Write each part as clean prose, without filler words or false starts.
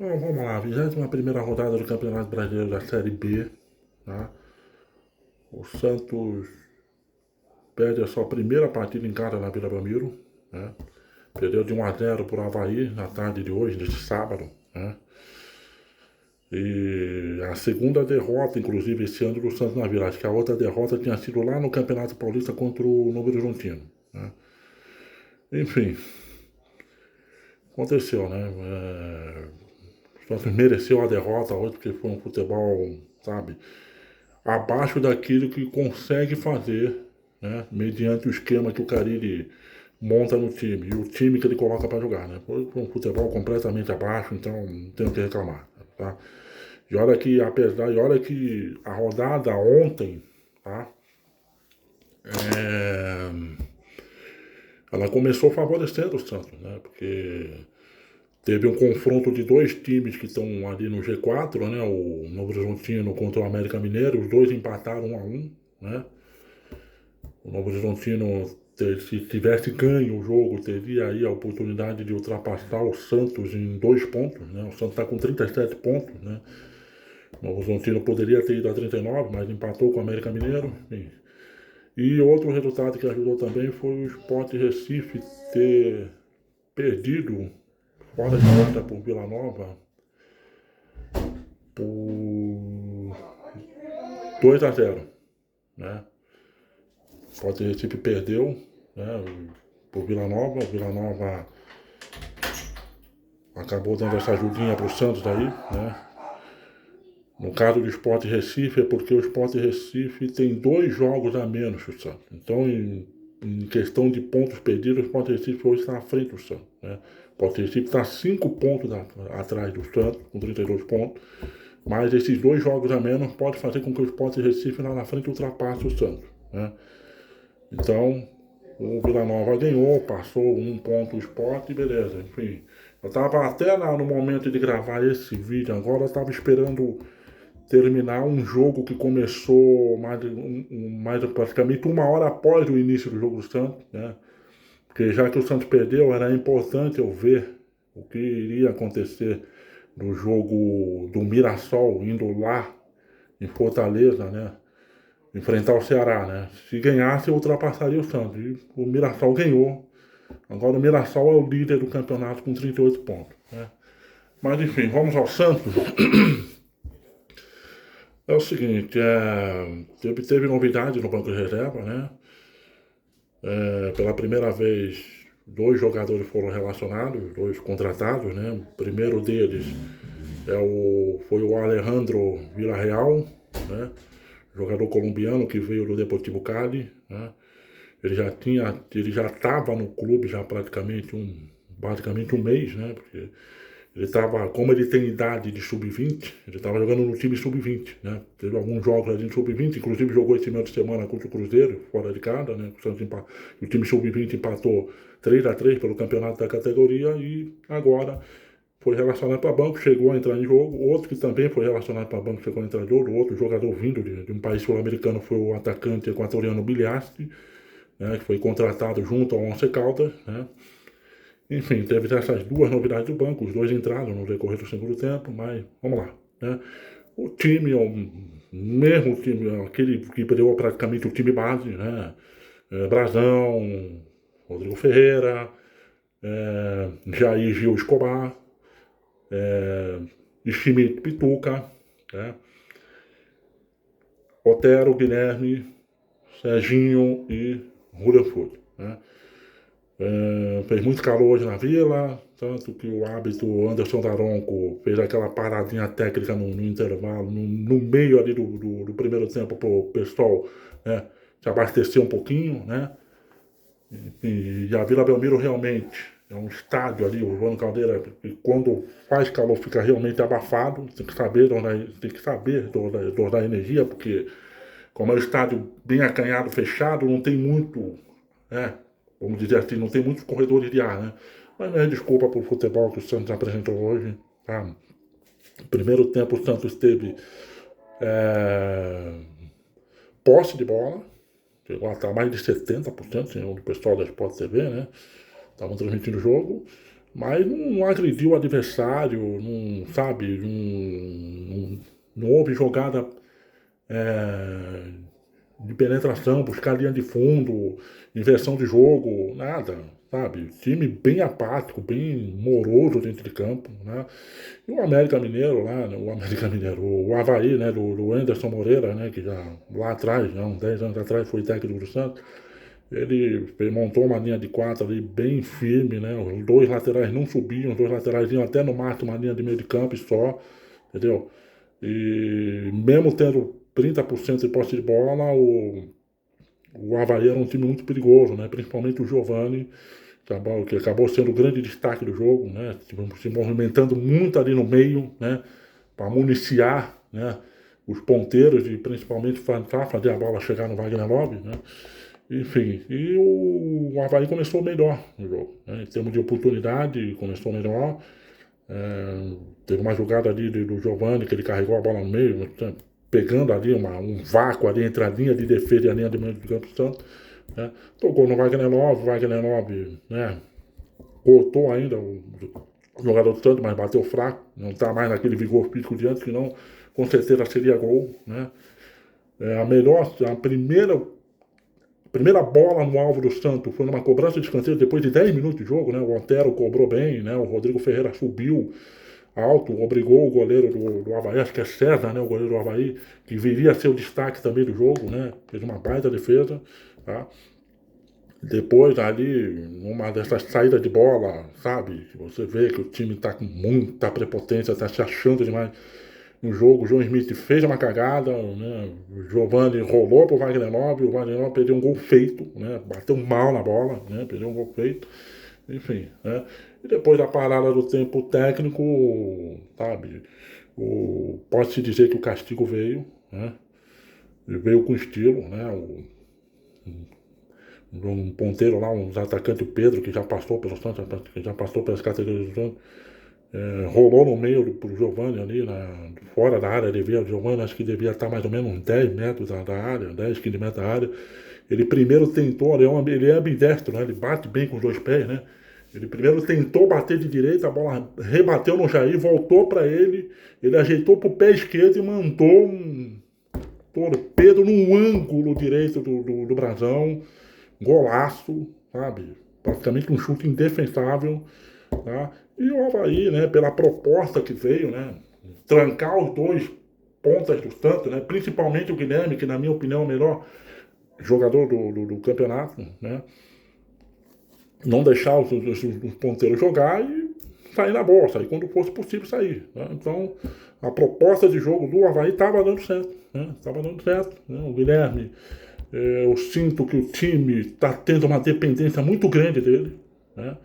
Bom, vamos lá, 21ª rodada do Campeonato Brasileiro da Série B, tá? O Santos perde a sua primeira partida em casa na Vila Belmiro, né? Perdeu de 1-0 por Avaí na tarde de hoje, neste sábado, né? E a segunda derrota, inclusive, esse ano do Santos na Vila. Acho que a outra derrota tinha sido lá no Campeonato Paulista contra o Novo Horizontino, né? Enfim, aconteceu, né? O Santos mereceu a derrota hoje porque foi um futebol, sabe, abaixo daquilo que consegue fazer, né, mediante o esquema que o Carille monta no time e o time que ele coloca para jogar, né? Foi um futebol completamente abaixo, então não tenho o que reclamar, tá? E olha que a rodada ontem, tá? É, ela começou favorecendo o Santos, né? Porque teve um confronto de dois times que estão ali no G4, né? O Novo Horizontino contra o América Mineiro, os dois empataram 1-1, né? O Novo Horizontino, se tivesse ganho o jogo, teria aí a oportunidade de ultrapassar o Santos em 2 pontos, né? O Santos está com 37 pontos, né? O Novo Horizontino poderia ter ido a 39, mas empatou com o América Mineiro. Enfim. E outro resultado que ajudou também foi o Sport Recife ter perdido fora de casa por Vila Nova por 2-0, né? O Sport Recife perdeu, né, por Vila Nova. O Vila Nova acabou dando essa ajudinha para o Santos aí, né? No caso do Sport Recife é porque o Sport Recife tem 2 jogos a menos que o Santos. Então, em questão de pontos perdidos, o Sport Recife hoje está à frente do Santos, né? O Sport Recife está 5 pontos atrás do Santos, com 32 pontos. Mas esses 2 jogos a menos pode fazer com que o Sport Recife lá na frente ultrapasse o Santos, né? Então, o Vila Nova ganhou, passou 1 ponto o Sport e beleza. Enfim, eu estava até no momento de gravar esse vídeo agora, eu estava esperando terminar um jogo que começou mais praticamente 1 hora após o início do jogo do Santos, né? Porque já que o Santos perdeu, era importante eu ver o que iria acontecer no jogo do Mirassol indo lá em Fortaleza, né? Enfrentar o Ceará, né? Se ganhasse, ultrapassaria o Santos. E o Mirassol ganhou. Agora o Mirassol é o líder do campeonato com 38 pontos, né? Mas enfim, vamos ao Santos. É o seguinte, teve novidade no banco de reserva, né? Pela primeira vez, 2 jogadores foram relacionados, 2 contratados, né? O primeiro deles foi o Alejandro Villarreal, né? Jogador colombiano que veio do Deportivo Cali, né? Ele já estava no clube já basicamente um mês, né? Porque ele estava, como ele tem idade de sub-20, ele estava jogando no time sub-20, né? Teve alguns jogos ali no sub-20, inclusive jogou esse meio de semana contra o Cruzeiro, fora de casa, né? O time sub-20 empatou 3-3 pelo campeonato da categoria e agora foi relacionado para banco, chegou a entrar em jogo. Outro que também foi relacionado para banco, chegou a entrar em jogo. Outro jogador vindo de um país sul-americano foi o atacante equatoriano Biliasti, né? Que foi contratado junto ao Once Caldas, né? Enfim, teve essas 2 novidades do banco, os 2 entraram no decorrer do segundo tempo, mas vamos lá, né? O time é o mesmo time, aquele que perdeu praticamente o time base, né? Brazão, Rodrigo Ferreira, Jair Gil Escobar, Schmidt Pituca, né? Otero, Guilherme, Serginho e Rudolfo, né? Fez muito calor hoje na Vila, tanto que o árbitro Anderson Daronco fez aquela paradinha técnica no intervalo, no meio ali do primeiro tempo, para o pessoal, né, se abastecer um pouquinho, né? E a Vila Belmiro realmente é um estádio ali, o João Caldeira, que quando faz calor fica realmente abafado, tem que saber dosar energia, porque como é um estádio bem acanhado, fechado, não tem muito, né? Vamos dizer assim, não tem muitos corredores de ar, né? Mas não é desculpa pro futebol que o Santos apresentou hoje, tá? No primeiro tempo o Santos teve é, posse de bola, chegou a estar mais de 70%, segundo o pessoal da Sport TV, né? Estavam transmitindo o jogo. mas não agrediu o adversário, não, sabe, não houve jogada é, de penetração, buscar linha de fundo, inversão de jogo, nada, sabe? Time bem apático, bem moroso dentro de campo, né? E o América Mineiro lá, né? O América Mineiro, o Avaí, né? Do Anderson Moreira, né? Que já lá atrás, já uns 10 anos atrás, foi técnico do Santos. Ele montou uma linha de quatro ali bem firme, né? Os dois laterais não subiam, os dois laterais iam até no máximo uma linha de meio de campo e só, entendeu? E mesmo tendo 30% de posse de bola, o Avaí era um time muito perigoso, né? Principalmente o Giovani, que acabou sendo o grande destaque do jogo, né? Se movimentando muito ali no meio, né? Para municiar, né? Os ponteiros e principalmente para fazer a bola chegar no Wagner Love, né? Enfim, e o Avaí começou melhor no jogo, né? Em termos de oportunidade, começou melhor. Teve uma jogada ali do Giovani, que ele carregou a bola no meio, pegando ali um vácuo ali entre a linha de defesa e a linha de meio do campo do Santos, né? Tocou no o Wagner Love, né? Cortou ainda o jogador do Santos, mas bateu fraco, não está mais naquele vigor físico de antes, senão com certeza seria gol, né? A primeira bola no alvo do Santos foi numa cobrança de escanteio depois de 10 minutos de jogo, né? O Otero cobrou bem, né? O Rodrigo Ferreira subiu alto, obrigou o goleiro do Avaí, acho que é César, né? O goleiro do Avaí, que viria a ser o destaque também do jogo, né? Fez uma baita defesa, tá? Depois ali, numa dessas saídas de bola, sabe? Você vê que o time tá com muita prepotência, tá se achando demais no jogo. O João Smith fez uma cagada, né? O Giovani rolou pro Wagner Love, o Wagner Love perdeu um gol feito, né? Bateu mal na bola, né? Perdeu um gol feito, enfim, né? E depois da parada do tempo técnico, sabe? Pode-se dizer que o castigo veio, né? Ele veio com estilo, né? Um ponteiro lá, um atacante, o Pedro, que já passou pelo Santos, que já passou pelas categorias do Santos, rolou no meio pro Giovani ali, fora da área, o Giovani acho que devia estar mais ou menos uns 10 metros da área, 10, 15 metros da área. Ele primeiro tentou, ele é ambidestro, né? Ele bate bem com os dois pés, né? Ele primeiro tentou bater de direita, a bola rebateu no Jair, voltou para ele ajeitou pro pé esquerdo e mandou um torpedo no ângulo direito do brasão, golaço, sabe? Praticamente um chute indefensável, tá? E o Avaí, né, pela proposta que veio, né, trancar os dois pontas do Santos, né, principalmente o Guilherme, que na minha opinião é o melhor jogador do campeonato, né, não deixar os ponteiros jogar e sair na bola, sair quando fosse possível sair, né? Então a proposta de jogo do Avaí estava dando certo, né? Estava dando certo, né? O Guilherme, eu sinto que o time está tendo uma dependência muito grande dele, né?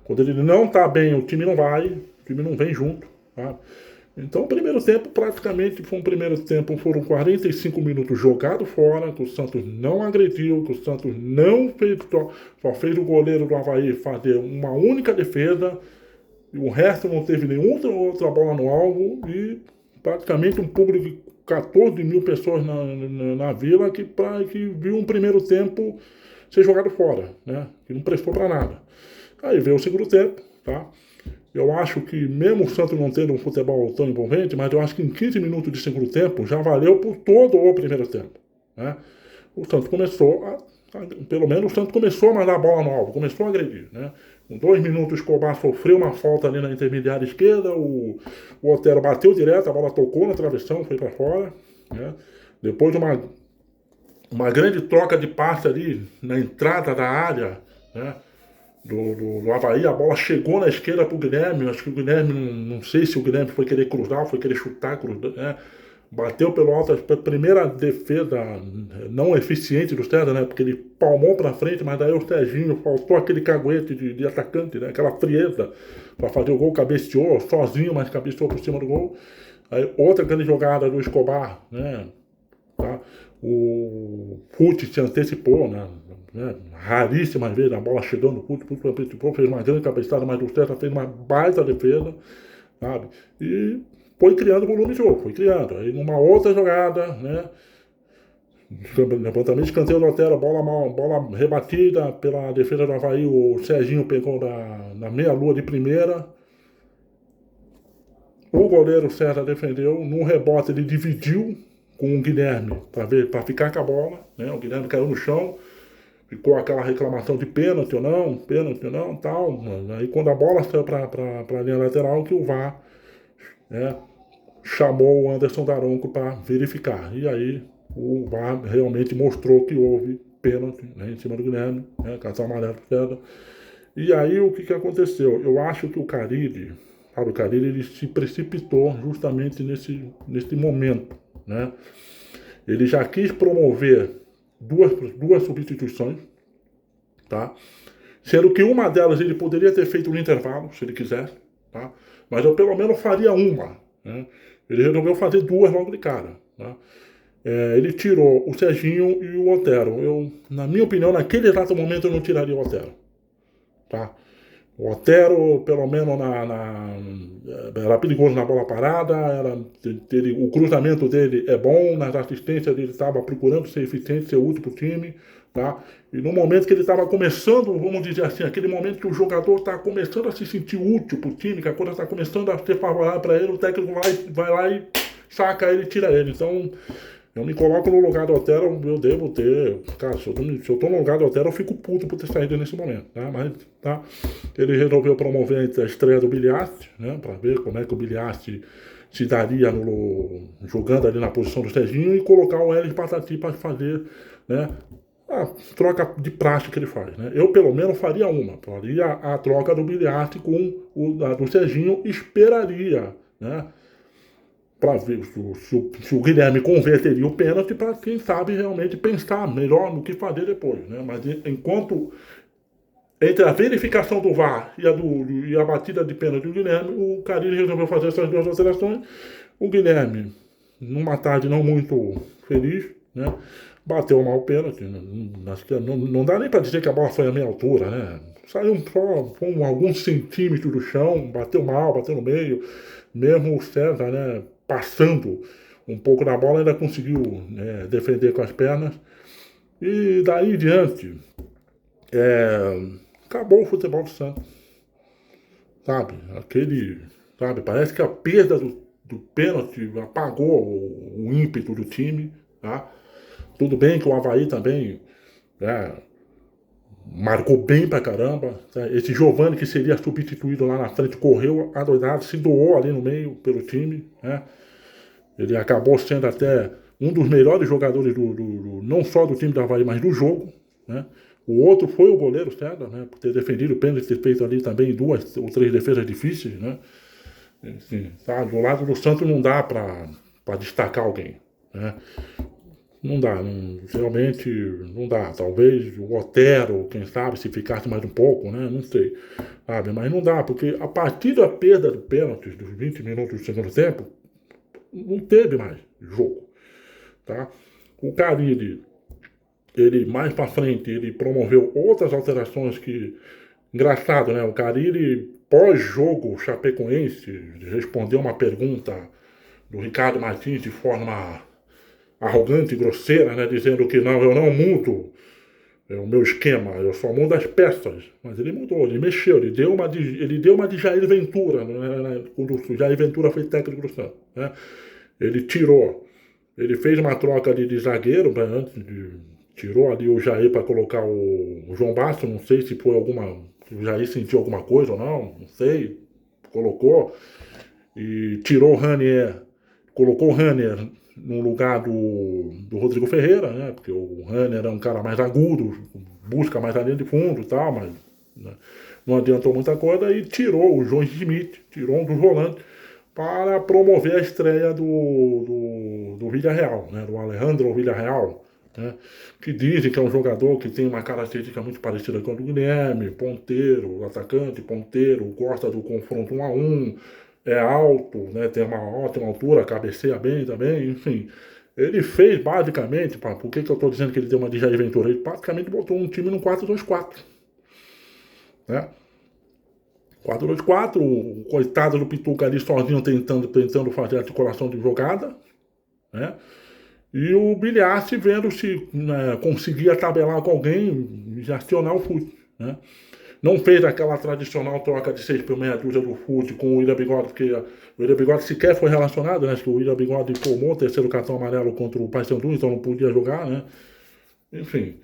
Quando ele não está bem, o time não vai, o time não vem junto, tá? Então, o primeiro tempo, praticamente, foi um primeiro tempo, foram 45 minutos jogados fora, que o Santos não agrediu, que o Santos não fez, só fez o goleiro do Avaí fazer uma única defesa, e o resto não teve nenhuma outra bola no alvo, e praticamente um público de 14 mil pessoas na vila que viu um primeiro tempo ser jogado fora, né? Que não prestou para nada. Aí veio o segundo tempo, tá? Eu acho que mesmo o Santos não tendo um futebol tão envolvente, mas eu acho que em 15 minutos de segundo tempo já valeu por todo o primeiro tempo, né? O Santos começou pelo menos o Santos começou a mandar a bola no alvo, começou a agredir, né? Com 2 minutos o Escobar sofreu uma falta ali na intermediária esquerda, o Otero bateu direto, a bola tocou na travessão, foi para fora, né? Depois de uma grande troca de passe ali na entrada da área, né? Do Avaí, a bola chegou na esquerda pro Guilherme, acho que o Guilherme, não sei se o Guilherme foi querer cruzar, foi querer chutar, né? Bateu pelo alto, a primeira defesa não eficiente do César, né? Porque ele palmou pra frente, mas daí o Serginho faltou aquele caguete de atacante, né? Aquela frieza pra fazer o gol, cabeceou sozinho, mas cabeceou por cima do gol. Aí outra grande jogada do Escobar, né? Tá? O Pucci se antecipou, né? Raríssimas vezes a bola chegando no Pucci antecipou, fez uma grande cabeçada, mas o César fez uma baita defesa, sabe? E foi criando volume de jogo, foi criando. Aí numa outra jogada, né? Levantamento, escanteio do Otero, bola rebatida pela defesa do Avaí, o Serginho pegou na meia-lua de primeira. O goleiro César defendeu, no rebote ele dividiu com o Guilherme para ficar com a bola, né? O Guilherme caiu no chão, ficou aquela reclamação de pênalti ou não, tal. Aí quando a bola saiu para a linha lateral, que o VAR, né, chamou o Anderson Daronco para verificar. E aí o VAR realmente mostrou que houve pênalti, né, em cima do Guilherme, né, cartão amarelo para. E aí o que aconteceu? Eu acho que o Carille, Fábio Carille, ele se precipitou justamente nesse momento, né? Ele já quis promover duas substituições, tá? Sendo que uma delas ele poderia ter feito no intervalo, se ele quisesse, tá? Mas eu pelo menos faria uma, né? Ele resolveu fazer duas logo de cara, tá? Ele tirou o Serginho e o Otero. Na minha opinião, naquele exato momento eu não tiraria o Otero, tá? O Otero, pelo menos era perigoso na bola parada, o cruzamento dele é bom, nas assistências ele estava procurando ser eficiente, ser útil para o time, tá? E no momento que ele estava começando, vamos dizer assim, aquele momento que o jogador está começando a se sentir útil para o time, que a coisa está começando a ser favorável para ele, o técnico vai lá e saca ele e tira ele. Então, eu me coloco no lugar do Otero, eu devo ter. Cara, se eu tô no lugar do Otero, eu fico puto por ter saído nesse momento, tá? Mas, tá? Ele resolveu promover a estreia do Biliassi, né? Pra ver como é que o Biliassi se daria jogando ali na posição do Serginho e colocar o Hélio Patati para fazer, né, a troca de praxe que ele faz, né? Eu, pelo menos, faria a troca do Biliassi com a do Serginho, esperaria, né? Para ver se o Guilherme converteria o pênalti para, quem sabe, realmente pensar melhor no que fazer depois, né? Mas enquanto entre a verificação do VAR e a batida de pênalti do Guilherme, o Carille resolveu fazer essas duas alterações. O Guilherme, numa tarde não muito feliz, né, bateu mal o pênalti. Não dá nem para dizer que a bola foi à minha altura, né? Saiu só com alguns centímetros do chão, bateu mal, bateu no meio. Mesmo o César, né, passando um pouco na bola, ainda conseguiu, né, defender com as pernas. E daí em diante, acabou o futebol do Santos. Sabe, parece que a perda do pênalti apagou o ímpeto do time, tá? Tudo bem que o Avaí também, né, marcou bem pra caramba, tá? Esse Giovani, que seria substituído lá na frente, correu adoidado, se doou ali no meio pelo time, né? Ele acabou sendo até um dos melhores jogadores não só do time do Avaí, mas do jogo, né? O outro foi o goleiro César, né? Por ter defendido o pênalti, ter feito ali também 2 ou 3 defesas difíceis, né? Assim, tá? Do lado do Santos não dá pra destacar alguém, né? Não dá, realmente não dá. Talvez o Otero, quem sabe, se ficasse mais um pouco, né? Não sei, sabe? Mas não dá, porque a partir da perda do pênalti, dos 20 minutos do segundo tempo, não teve mais jogo, tá? O Carille, ele mais pra frente, ele promoveu outras alterações que... Engraçado, né? O Carille, pós-jogo Chapecoense, respondeu uma pergunta do Ricardo Martins de forma arrogante e grosseira, né? Dizendo que não, eu não mudo o meu esquema, eu só mudo as peças. Mas ele mudou, ele mexeu, ele deu uma de Jair Ventura, né? Quando o Jair Ventura foi técnico do Santos, né? Ele fez uma troca de zagueiro, né? Tirou ali o Jair para colocar o João Basso, não sei se foi se o Jair sentiu alguma coisa ou não sei, colocou, e tirou o Ranier, colocou o Ranier no lugar do Rodrigo Ferreira, né? Porque o Ranier é um cara mais agudo, busca mais a linha de fundo e tal, mas, né, não adiantou muita coisa, e tirou o João Schmidt, tirou um dos volantes, para promover a estreia do Villarreal, né? Do Alejandro Villarreal, né? Que dizem que é um jogador que tem uma característica muito parecida com a do Guilherme, ponteiro, atacante, ponteiro, gosta do confronto 1 a 1, é alto, né? Tem uma ótima altura, cabeceia bem também, enfim. Ele fez basicamente, por que eu estou dizendo que ele deu uma de Jair Ventura? Ele praticamente botou um time no 4-2-4, né? 4-2-4, o coitado do Pituca ali sozinho tentando fazer a articulação de jogada, né? E o Bilhace vendo se, né, conseguia tabelar com alguém e acionar o Fute, né? Não fez aquela tradicional troca de 6 por meia dúzia do Fute com o William Bigode, porque o William Bigode sequer foi relacionado, né? Acho que o William Bigode tomou o terceiro cartão amarelo contra o Paysandu, então não podia jogar, né? Enfim,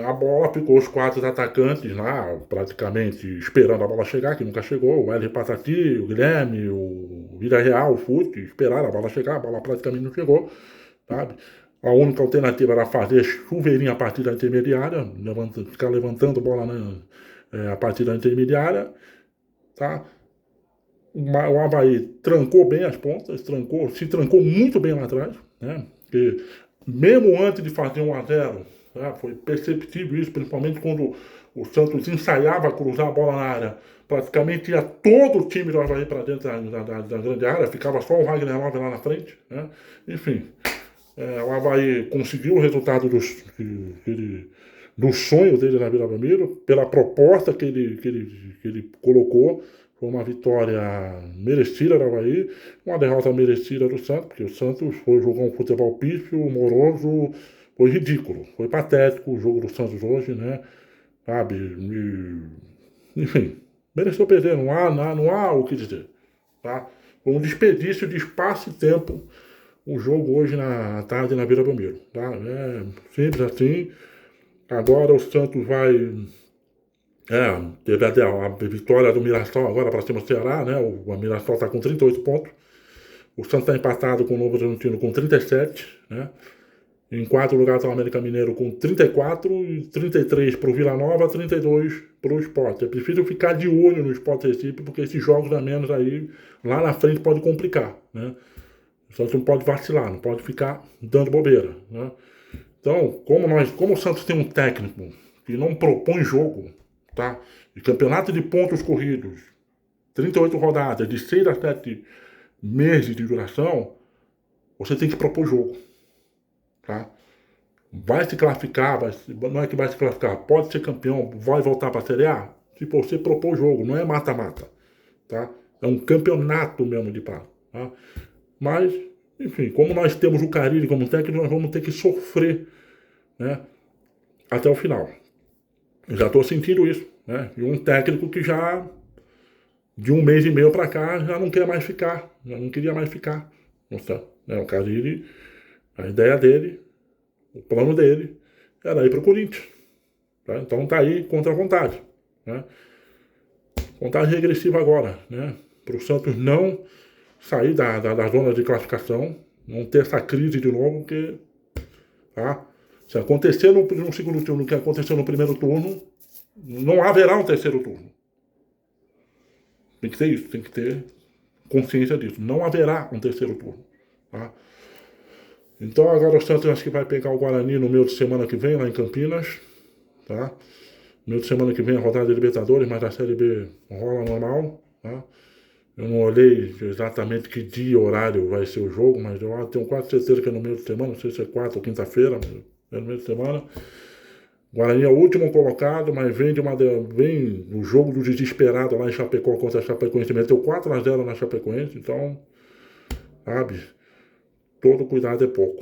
a bola ficou os quatro atacantes lá, praticamente esperando a bola chegar, que nunca chegou. O Hélio Patati, o Guilherme, o Vida Real, o Fute, esperaram a bola chegar, a bola praticamente não chegou, sabe? A única alternativa era fazer chuveirinho a partir da intermediária, ficar levantando bola a partir da intermediária, tá? O Avaí trancou bem as pontas, se trancou muito bem lá atrás, né? Porque mesmo antes de fazer 1-0, né, foi perceptível isso, principalmente quando o Santos ensaiava cruzar a bola na área. Praticamente ia todo o time do Avaí para dentro da grande área, ficava só o Wagner Love lá na frente, né? Enfim, o Avaí conseguiu o resultado do sonho dele na Vila Belmiro, pela proposta que ele colocou. Foi uma vitória merecida do Avaí, uma derrota merecida do Santos, porque o Santos foi jogar um futebol pífio, moroso, foi ridículo, foi patético o jogo do Santos hoje, né? Sabe? Enfim, mereceu perder, não há o que dizer, tá? Foi um desperdício de espaço e tempo o jogo hoje na tarde na Vila Belmiro, tá? É simples assim. Agora o Santos vai. Teve a vitória do Mirassol agora para cima do Ceará, né? O Mirassol está com 38 pontos. O Santos está empatado com o Novo Horizontino com 37, né? Em quarto lugar está o América Mineiro com 34, e 33 para o Vila Nova, 32 para o Sport. É preciso ficar de olho no Sport Recife, porque esses jogos a menos aí, lá na frente, pode complicar, né? O Santos não pode vacilar, não pode ficar dando bobeira, né? Então, como o Santos tem um técnico que não propõe jogo, tá? De campeonato de pontos corridos, 38 rodadas, de 6 a 7 meses de duração, você tem que propor jogo, tá? Vai se classificar, não é que vai se classificar, pode ser campeão, vai voltar para a Série A? Se você propor jogo, não é mata-mata, tá? É um campeonato mesmo de pá, tá? Mas, enfim, como nós temos o Carille como técnico, nós vamos ter que sofrer, né, até o final. Eu já estou sentindo isso, né? E um técnico que já, de um mês e meio para cá, já não quer mais ficar, já não queria mais ficar. Nossa, né? O Carille, a ideia dele, o plano dele, era ir para o Corinthians. Tá? Então tá aí contra a vontade, né? Contagem regressiva agora, né? Para o Santos não sair da zona de classificação, não ter essa crise de novo, porque, tá? Se acontecer no segundo turno o que aconteceu no primeiro turno, não haverá um terceiro turno. Tem que ter isso, tem que ter consciência disso. Não haverá um terceiro turno, tá? Então agora o Santos acho que vai pegar o Guarani no meio de semana que vem, lá em Campinas, tá? No meio de semana que vem a rodada de Libertadores, mas a Série B rola normal, tá? Eu não olhei exatamente que dia e horário vai ser o jogo, mas eu tenho quase certeza que é no meio de semana, não sei se é quarta ou quinta-feira, mas é no meio de semana. Guarani é o último colocado, mas vem do jogo do desesperado lá em Chapecó contra a Chapecoense, meteu 4-0 na Chapecoense, então, sabe, todo cuidado é pouco,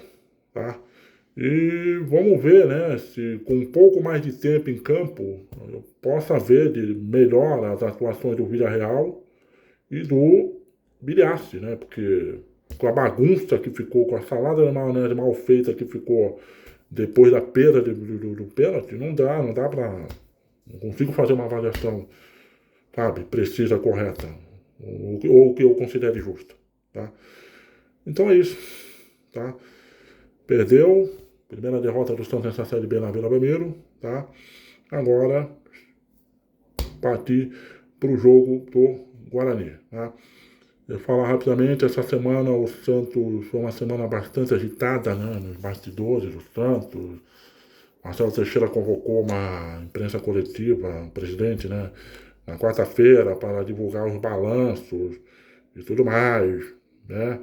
tá? E vamos ver, né, se com um pouco mais de tempo em campo, eu possa ver de melhor as atuações do Villarreal e do Bilhace, né, porque com a bagunça que ficou, com a salada de maionese mal feita que ficou depois da perda do pênalti, não dá pra. Não consigo fazer uma avaliação, sabe, precisa, correta, ou o que eu considere justo, tá? Então é isso, tá? Perdeu, primeira derrota do Santos nessa Série B na Vila Belmiro, tá? Agora, partir pro jogo do Guarani, tá? Eu falo rapidamente, essa semana o Santos foi uma semana bastante agitada, né, nos bastidores do Santos. Marcelo Teixeira convocou uma imprensa coletiva, o presidente, né, na quarta-feira para divulgar os balanços e tudo mais, né.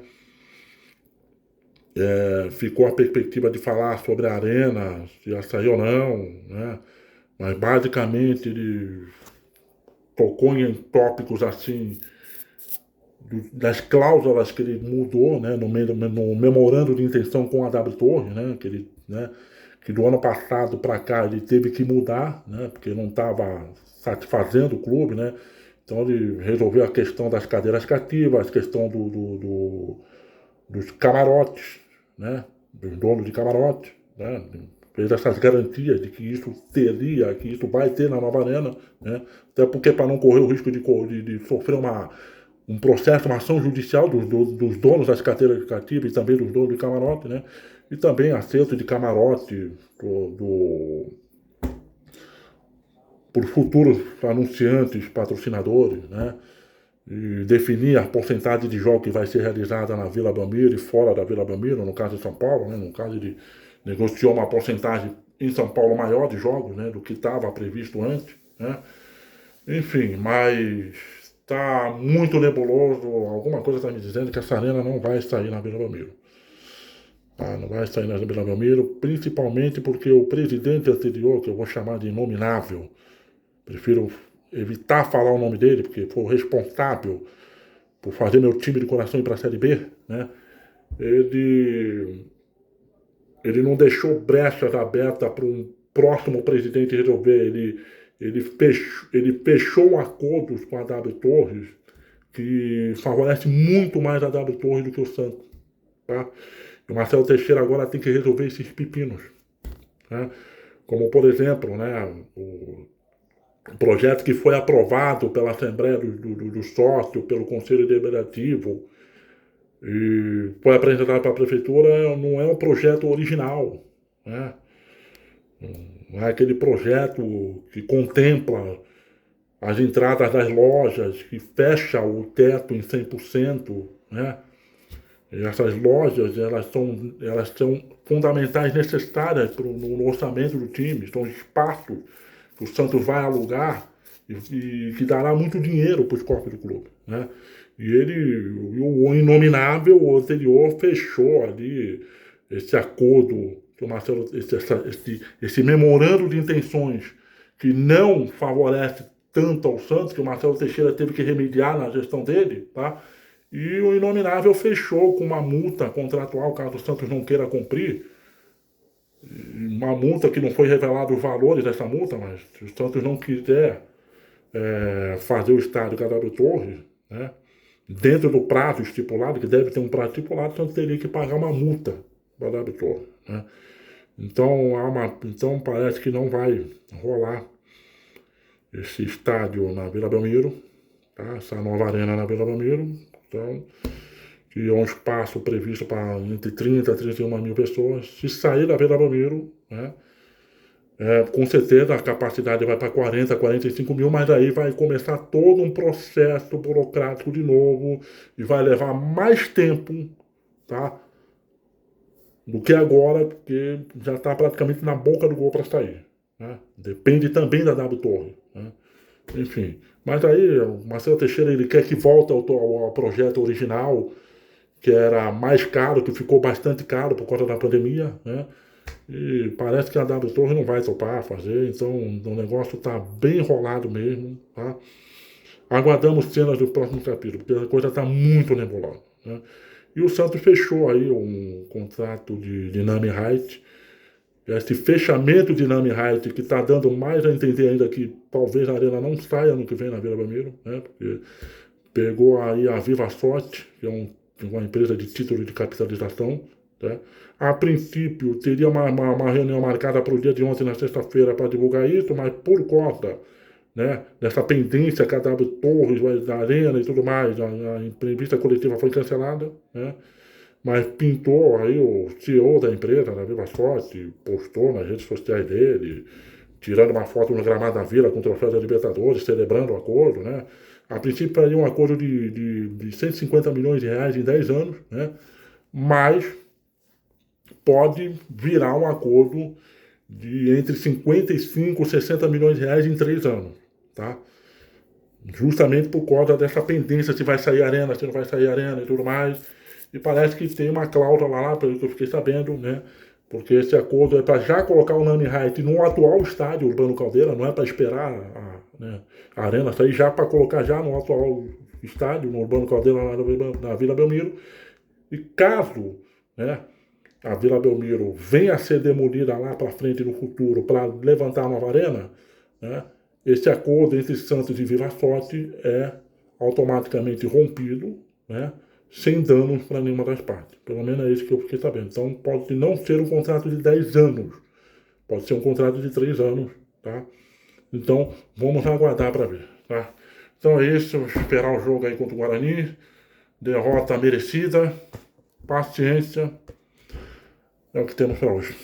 Ficou a perspectiva de falar sobre a Arena, se ia sair ou não, né, mas basicamente ele tocou em tópicos assim das cláusulas que ele mudou, né, no memorando de intenção com a W Torre, né, que do ano passado para cá ele teve que mudar, né, porque não estava satisfazendo o clube, né, então ele resolveu a questão das cadeiras cativas, a questão dos camarotes, né, dos donos de camarote, né, fez essas garantias de que isso teria, que isso vai ter na nova arena, né, até porque para não correr o risco de sofrer um processo, uma ação judicial dos donos das cadeiras cativas e também dos donos de camarote, né, e também acerto de camarote por futuros anunciantes, patrocinadores, né, e definir a porcentagem de jogos que vai ser realizada na Vila Belmiro e fora da Vila Belmiro, no caso de São Paulo, né, no caso de negociou uma porcentagem em São Paulo maior de jogos, né, do que estava previsto antes, né, enfim, mas está muito nebuloso, alguma coisa está me dizendo que essa arena não vai sair na Vila Belmiro. Não vai sair na Vila Belmiro, principalmente porque o presidente anterior, que eu vou chamar de inominável, prefiro evitar falar o nome dele, porque foi o responsável por fazer meu time de coração ir para a Série B, né? Ele não deixou brechas abertas para um próximo presidente resolver. Ele fechou acordos com a W Torres que favorece muito mais a W Torres do que o Santos, tá? E o Marcelo Teixeira agora tem que resolver esses pepinos, né? Como, por exemplo, né, o projeto que foi aprovado pela Assembleia do Sócio, pelo Conselho Deliberativo, e foi apresentado para a Prefeitura, não é um projeto original, né? Não é aquele projeto que contempla as entradas das lojas, que fecha o teto em 100%, né? E essas lojas, elas são fundamentais, necessárias no orçamento do time, são espaços que o Santos vai alugar e que dará muito dinheiro para os cofres do clube, né? E o inominável, o anterior, fechou ali esse acordo, que o Marcelo, esse memorando de intenções que não favorece tanto ao Santos, que o Marcelo Teixeira teve que remediar na gestão dele, tá? E o inominável fechou com uma multa contratual, caso o Santos não queira cumprir, uma multa que não foi revelado os valores dessa multa, mas se o Santos não quiser fazer o estádio com a W Torres, né, dentro do prazo estipulado, que deve ter um prazo estipulado, o Santos teria que pagar uma multa para a W Torres, né? Então parece que não vai rolar esse estádio na Vila Belmiro, tá? Essa nova arena na Vila Belmiro, então, que é um espaço previsto para entre 30 e 31 mil pessoas. Se sair da Vila Belmiro, né, com certeza a capacidade vai para 40, 45 mil, mas aí vai começar todo um processo burocrático de novo e vai levar mais tempo, tá, do que agora, porque já está praticamente na boca do gol para sair, né? Depende também da W Torre, né? Enfim, mas aí o Marcelo Teixeira ele quer que volte ao projeto original, que era mais caro, que ficou bastante caro por conta da pandemia, né? E parece que a W Torre não vai topar fazer, então o negócio está bem enrolado mesmo, tá? Aguardamos cenas do próximo capítulo, porque a coisa está muito nebulosa, né? E o Santos fechou aí um contrato de Nami Height. Esse fechamento de Nami Height que está dando mais a entender ainda que talvez a Arena não saia no que vem na Vila Belmiro, né? Porque pegou aí a Viva Sorte, que é uma empresa de título de capitalização, né? A princípio teria uma reunião marcada para o dia de ontem, na sexta-feira, para divulgar isso, mas por conta, né, dessa pendência que a W Torres, da Arena e tudo mais, a entrevista coletiva foi cancelada, né? Mas pintou aí o CEO da empresa, da Viva Sorte, postou nas redes sociais dele, tirando uma foto no gramado da Vila com o troféu da Libertadores, celebrando o acordo, né? A princípio faria um acordo de 150 milhões de reais em 10 anos, né? Mas pode virar um acordo de entre 55 e 60 milhões de reais em 3 anos, tá? Justamente por causa dessa pendência, se vai sair arena, se não vai sair arena e tudo mais. E parece que tem uma cláusula lá, pelo que eu fiquei sabendo, né? Porque esse acordo é para já colocar o Nami Height no atual estádio Urbano Caldeira, não é para esperar a arena sair, já para colocar já no atual estádio, no Urbano Caldeira, lá na Vila Belmiro. E caso, né, a Vila Belmiro venha a ser demolida lá para frente no futuro para levantar uma arena, né, esse acordo entre Santos e Vila Sorte é automaticamente rompido, né, sem danos para nenhuma das partes. Pelo menos é isso que eu fiquei sabendo. Então pode não ser um contrato de 10 anos, pode ser um contrato de 3 anos, tá? Então vamos aguardar para ver, tá? Então é isso, esperar o jogo aí contra o Guarani, derrota merecida, paciência, é o que temos para hoje.